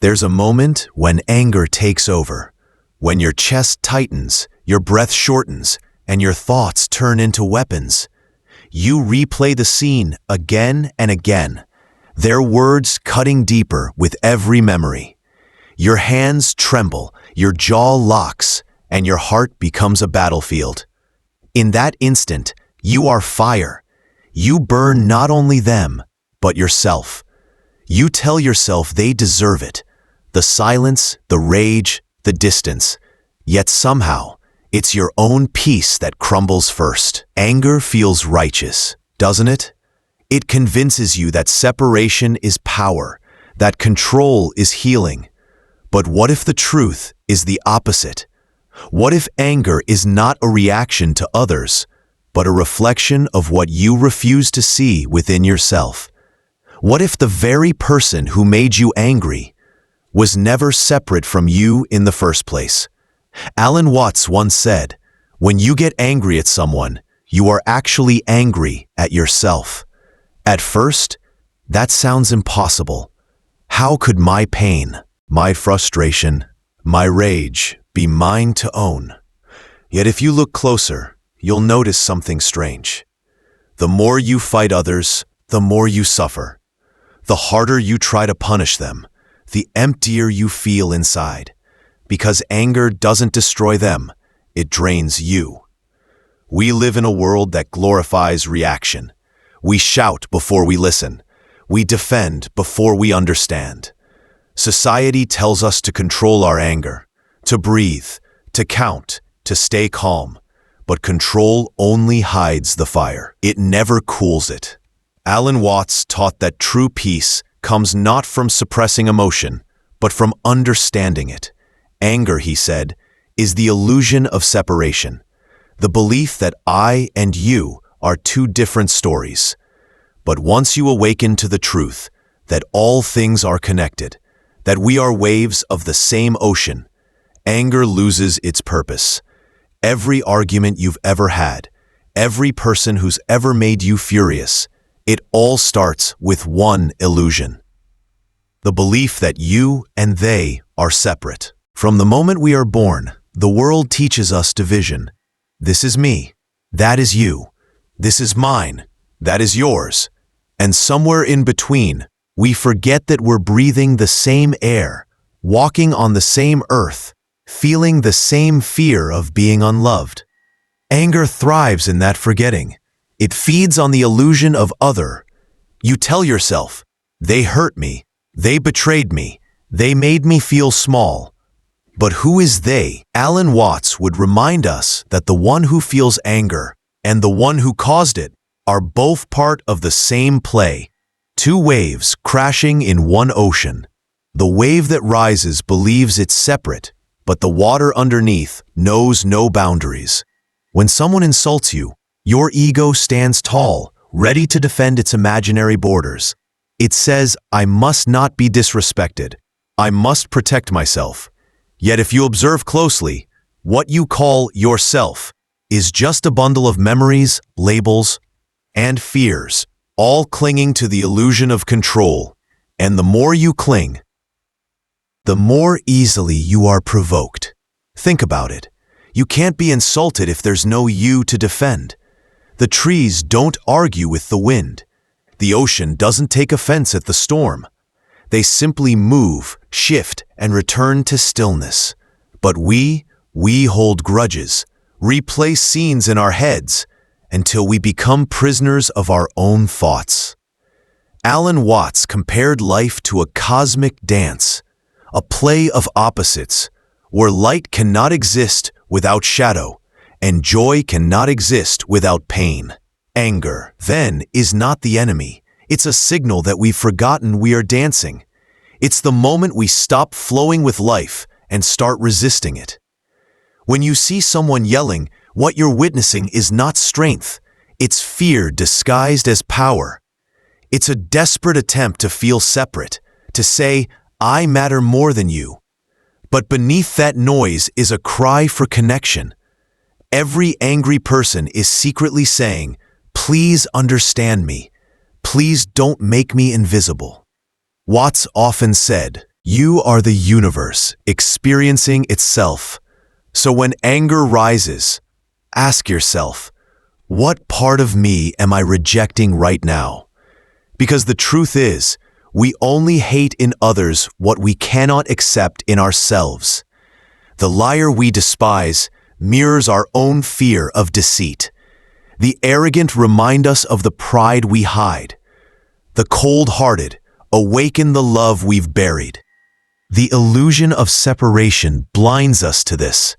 There's a moment when anger takes over, when your chest tightens, your breath shortens, and your thoughts turn into weapons. You replay the scene again and again, their words cutting deeper with every memory. Your hands tremble, your jaw locks, and your heart becomes a battlefield. In that instant, you are fire. You burn not only them, but yourself. You tell yourself they deserve it. The silence, the rage, the distance. Yet somehow, it's your own peace that crumbles first. Anger feels righteous, doesn't it? It convinces you that separation is power, that control is healing. But what if the truth is the opposite? What if anger is not a reaction to others, but a reflection of what you refuse to see within yourself? What if the very person who made you angry was never separate from you in the first place? Alan Watts once said, "When you get angry at someone, you are actually angry at yourself." At first, that sounds impossible. How could my pain, my frustration, my rage be mine to own? Yet if you look closer, you'll notice something strange. The more you fight others, the more you suffer. The harder you try to punish them, the emptier you feel inside. Because anger doesn't destroy them, it drains you. We live in a world that glorifies reaction. We shout before we listen. We defend before we understand. Society tells us to control our anger, to breathe, to count, to stay calm. But control only hides the fire. It never cools it. Alan Watts taught that true peace comes not from suppressing emotion, but from understanding it. Anger, he said, is the illusion of separation, the belief that I and you are two different stories. But once you awaken to the truth that all things are connected, that we are waves of the same ocean, anger loses its purpose. Every argument you've ever had, every person who's ever made you furious, it all starts with one illusion: the belief that you and they are separate. From the moment we are born, the world teaches us division. This is me. That is you. This is mine. That is yours. And somewhere in between, we forget that we're breathing the same air, walking on the same earth, feeling the same fear of being unloved. Anger thrives in that forgetting. It feeds on the illusion of other. You tell yourself, they hurt me, they betrayed me, they made me feel small. But who is they? Alan Watts would remind us that the one who feels anger and the one who caused it are both part of the same play. Two waves crashing in one ocean. The wave that rises believes it's separate, but the water underneath knows no boundaries. When someone insults you, your ego stands tall, ready to defend its imaginary borders. It says, I must not be disrespected. I must protect myself. Yet if you observe closely, what you call yourself is just a bundle of memories, labels, and fears, all clinging to the illusion of control. And the more you cling, the more easily you are provoked. Think about it. You can't be insulted if there's no you to defend. The trees don't argue with the wind. The ocean doesn't take offense at the storm. They simply move, shift, and return to stillness. But we hold grudges, replay scenes in our heads, until we become prisoners of our own thoughts. Alan Watts compared life to a cosmic dance, a play of opposites, where light cannot exist without shadow, and joy cannot exist without pain. Anger, then, is not the enemy. It's a signal that we've forgotten we are dancing. It's the moment we stop flowing with life and start resisting it. When you see someone yelling, what you're witnessing is not strength. It's fear disguised as power. It's a desperate attempt to feel separate, to say, I matter more than you. But beneath that noise is a cry for connection. Every angry person is secretly saying, please understand me. Please don't make me invisible. Watts often said, You are the universe experiencing itself. So when anger rises, ask yourself, what part of me am I rejecting right now? Because the truth is, we only hate in others what we cannot accept in ourselves. The liar we despise mirrors our own fear of deceit. The arrogant remind us of the pride we hide. The cold-hearted awaken the love we've buried. The illusion of separation blinds us to this.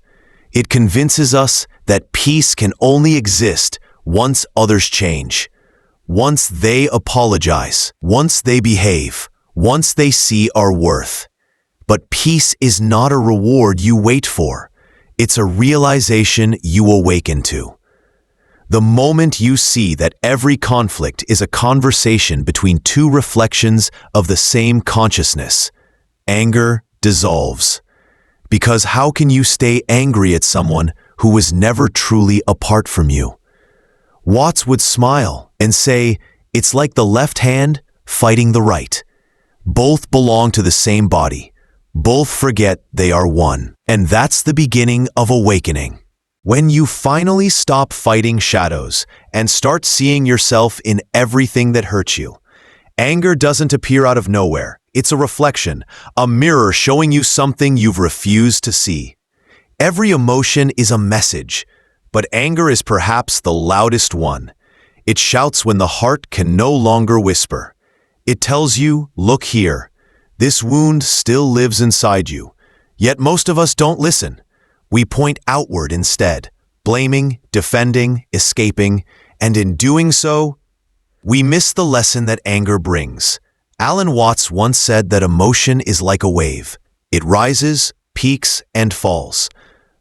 It convinces us that peace can only exist once others change, once they apologize, once they behave, once they see our worth. But peace is not a reward you wait for. It's a realization you awaken to. The moment you see that every conflict is a conversation between two reflections of the same consciousness, anger dissolves. Because how can you stay angry at someone who was never truly apart from you? Watts would smile and say, it's like the left hand fighting the right. Both belong to the same body. Both forget they are one. And that's the beginning of awakening. When you finally stop fighting shadows and start seeing yourself in everything that hurts you, anger doesn't appear out of nowhere. It's a reflection, a mirror showing you something you've refused to see. Every emotion is a message, but anger is perhaps the loudest one. It shouts when the heart can no longer whisper. It tells you, look here, this wound still lives inside you. Yet most of us don't listen. We point outward instead, blaming, defending, escaping, and in doing so, we miss the lesson that anger brings. Alan Watts once said that emotion is like a wave. It rises, peaks, and falls.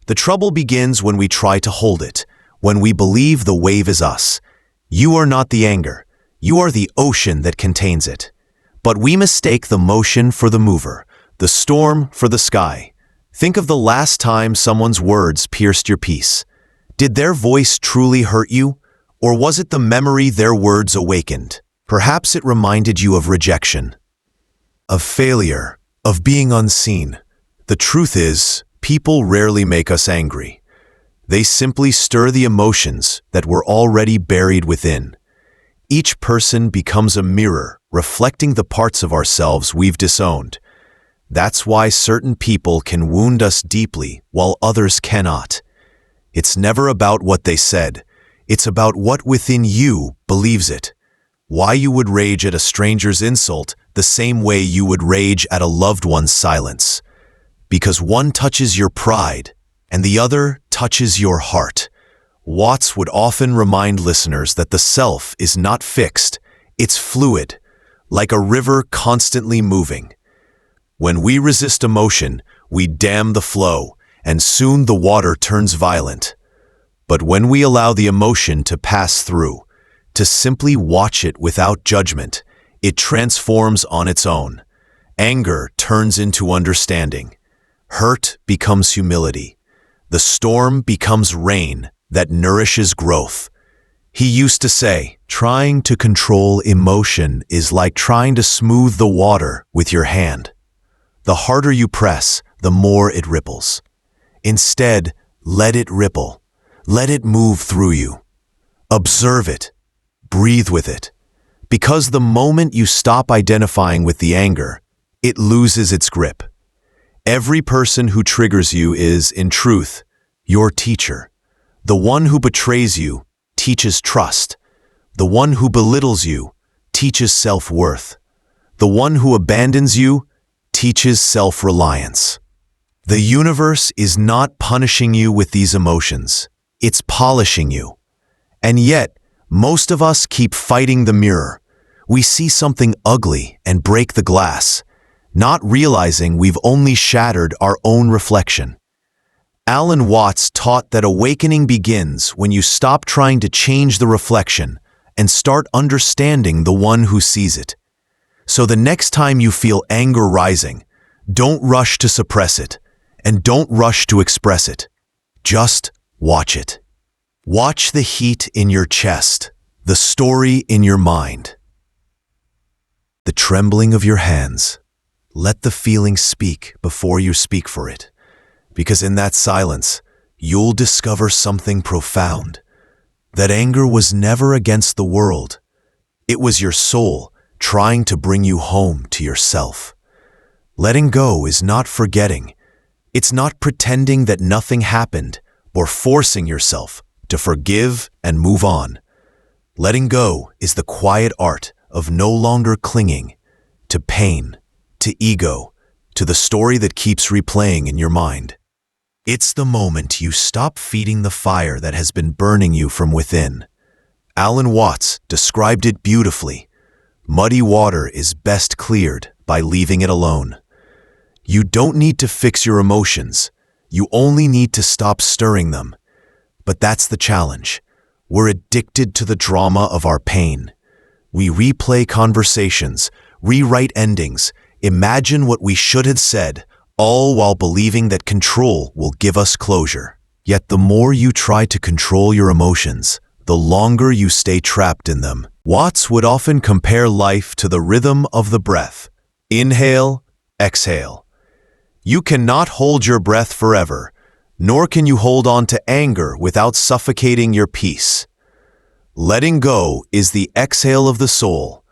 The trouble begins when we try to hold it, when we believe the wave is us. You are not the anger. You are the ocean that contains it. But we mistake the motion for the mover, the storm for the sky. Think of the last time someone's words pierced your peace. Did their voice truly hurt you, or was it the memory their words awakened? Perhaps it reminded you of rejection, of failure, of being unseen. The truth is, people rarely make us angry. They simply stir the emotions that were already buried within. Each person becomes a mirror, reflecting the parts of ourselves we've disowned. That's why certain people can wound us deeply while others cannot. It's never about what they said. It's about what within you believes it. Why you would rage at a stranger's insult the same way you would rage at a loved one's silence. Because one touches your pride and the other touches your heart. Watts would often remind listeners that the self is not fixed, it's fluid, like a river constantly moving. When we resist emotion, we dam the flow, and soon the water turns violent. But when we allow the emotion to pass through, to simply watch it without judgment, it transforms on its own. Anger turns into understanding. Hurt becomes humility. The storm becomes rain that nourishes growth. He used to say, trying to control emotion is like trying to smooth the water with your hand. The harder you press, the more it ripples. Instead, let it ripple. Let it move through you. Observe it. Breathe with it. Because the moment you stop identifying with the anger, it loses its grip. Every person who triggers you is, in truth, your teacher. The one who betrays you teaches trust. The one who belittles you teaches self-worth. The one who abandons you teaches self-reliance. The universe is not punishing you with these emotions. It's polishing you. And yet, most of us keep fighting the mirror. We see something ugly and break the glass, not realizing we've only shattered our own reflection. Alan Watts taught that awakening begins when you stop trying to change the reflection and start understanding the one who sees it. So the next time you feel anger rising, don't rush to suppress it, and don't rush to express it. Just watch it. Watch the heat in your chest, the story in your mind, the trembling of your hands, Let the feeling speak before you speak for it, because in that silence, you'll discover something profound. That anger was never against the world. It was your soul trying to bring you home to yourself. Letting go is not forgetting. It's not pretending that nothing happened or forcing yourself to forgive and move on. Letting go is the quiet art of no longer clinging to pain, to ego, to the story that keeps replaying in your mind. It's the moment you stop feeding the fire that has been burning you from within. Alan Watts described it beautifully. Muddy water is best cleared by leaving it alone. You don't need to fix your emotions. You only need to stop stirring them. But that's the challenge. We're addicted to the drama of our pain. We replay conversations, rewrite endings, imagine what we should have said, all while believing that control will give us closure. Yet the more you try to control your emotions, the longer you stay trapped in them. Watts would often compare life to the rhythm of the breath. Inhale, exhale. You cannot hold your breath forever, nor can you hold on to anger without suffocating your peace. Letting go is the exhale of the soul.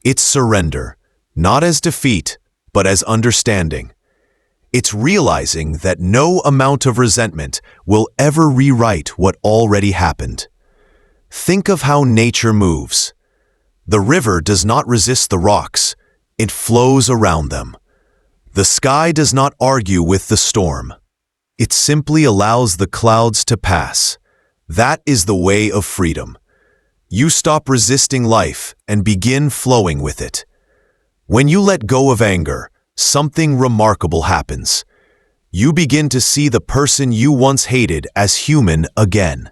It's surrender, not as defeat, but as understanding. It's realizing that no amount of resentment will ever rewrite what already happened. Think of how nature moves. The river does not resist the rocks, it flows around them. The sky does not argue with the storm. It simply allows the clouds to pass. That is the way of freedom. You stop resisting life and begin flowing with it. When you let go of anger, something remarkable happens. You begin to see the person you once hated as human again.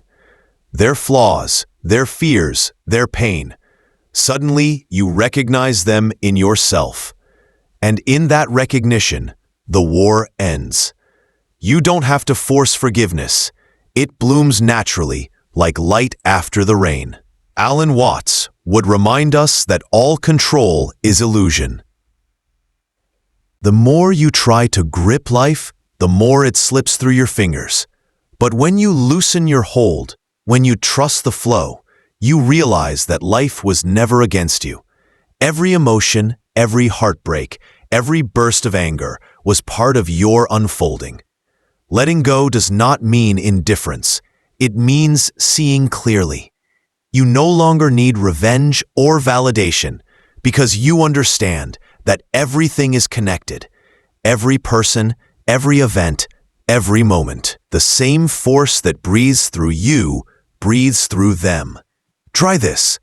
Their flaws, their fears, their pain. Suddenly, you recognize them in yourself. And in that recognition, the war ends. You don't have to force forgiveness. It blooms naturally, like light after the rain. Alan Watts would remind us that all control is illusion. The more you try to grip life, the more it slips through your fingers. But when you loosen your hold, when you trust the flow, you realize that life was never against you. Every emotion, every heartbreak, every burst of anger was part of your unfolding. Letting go does not mean indifference. It means seeing clearly. You no longer need revenge or validation because you understand that everything is connected. Every person, every event, every moment. The same force that breathes through you breathes through them. Try this.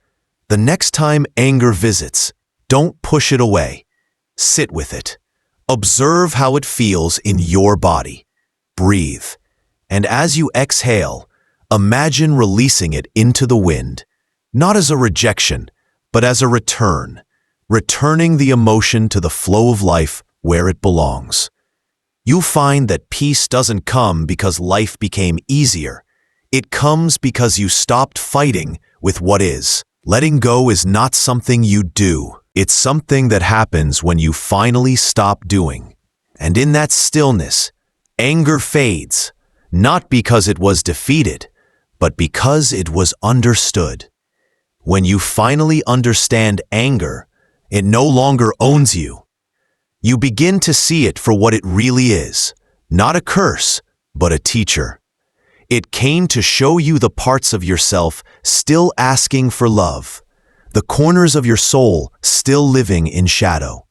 The next time anger visits, don't push it away. Sit with it. Observe how it feels in your body. Breathe. And as you exhale, imagine releasing it into the wind, not as a rejection, but as a return, returning the emotion to the flow of life where it belongs. You'll find that peace doesn't come because life became easier. It comes because you stopped fighting with what is. Letting go is not something you do. It's something that happens when you finally stop doing. And in that stillness, anger fades, not because it was defeated, but because it was understood. When you finally understand anger, it no longer owns you. You begin to see it for what it really is, not a curse, but a teacher. It came to show you the parts of yourself still asking for love, the corners of your soul still living in shadow.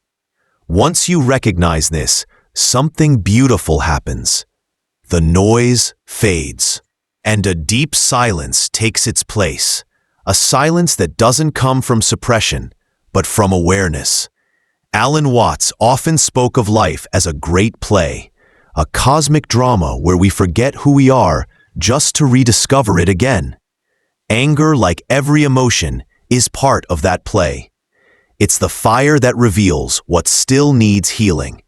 Once you recognize this, something beautiful happens. The noise fades, and a deep silence takes its place, a silence that doesn't come from suppression, but from awareness. Alan Watts often spoke of life as a great play, a cosmic drama where we forget who we are just to rediscover it again. Anger, like every emotion, is part of that play. It's the fire that reveals what still needs healing.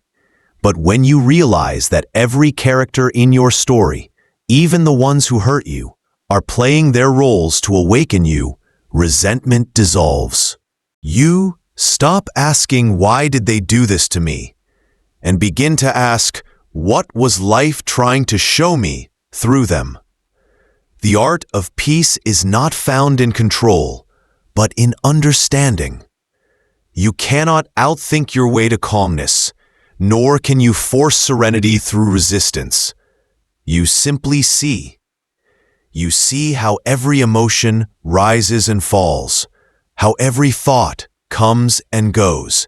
But when you realize that every character in your story, even the ones who hurt you, are playing their roles to awaken you, resentment dissolves. You stop asking, "Why did they do this to me?" and begin to ask, what was life trying to show me through them? The art of peace is not found in control, but in understanding. You cannot outthink your way to calmness, nor can you force serenity through resistance. You simply see. You see how every emotion rises and falls, how every thought comes and goes,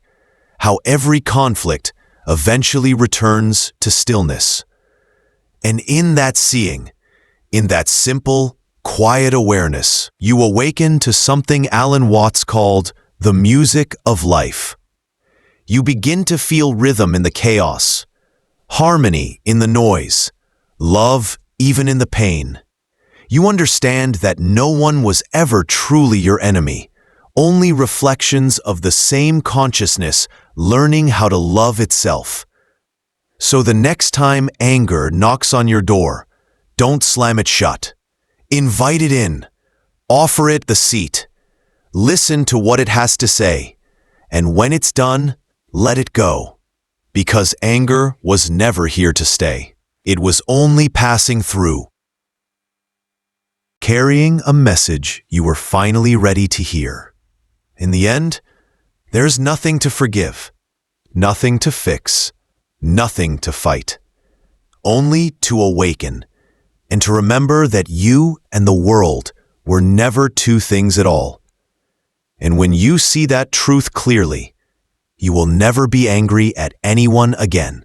how every conflict eventually returns to stillness. And in that seeing, in that simple, quiet awareness, you awaken to something Alan Watts called the music of life. You begin to feel rhythm in the chaos, harmony in the noise, love even in the pain. You understand that no one was ever truly your enemy, only reflections of the same consciousness learning how to love itself. So the next time anger knocks on your door, don't slam it shut. Invite it in. Offer it the seat. Listen to what it has to say. And when it's done, let it go. Because anger was never here to stay. It was only passing through, carrying a message you were finally ready to hear. In the end, there's nothing to forgive, nothing to fix, nothing to fight. Only to awaken and to remember that you and the world were never two things at all. And when you see that truth clearly, you will never be angry at anyone again.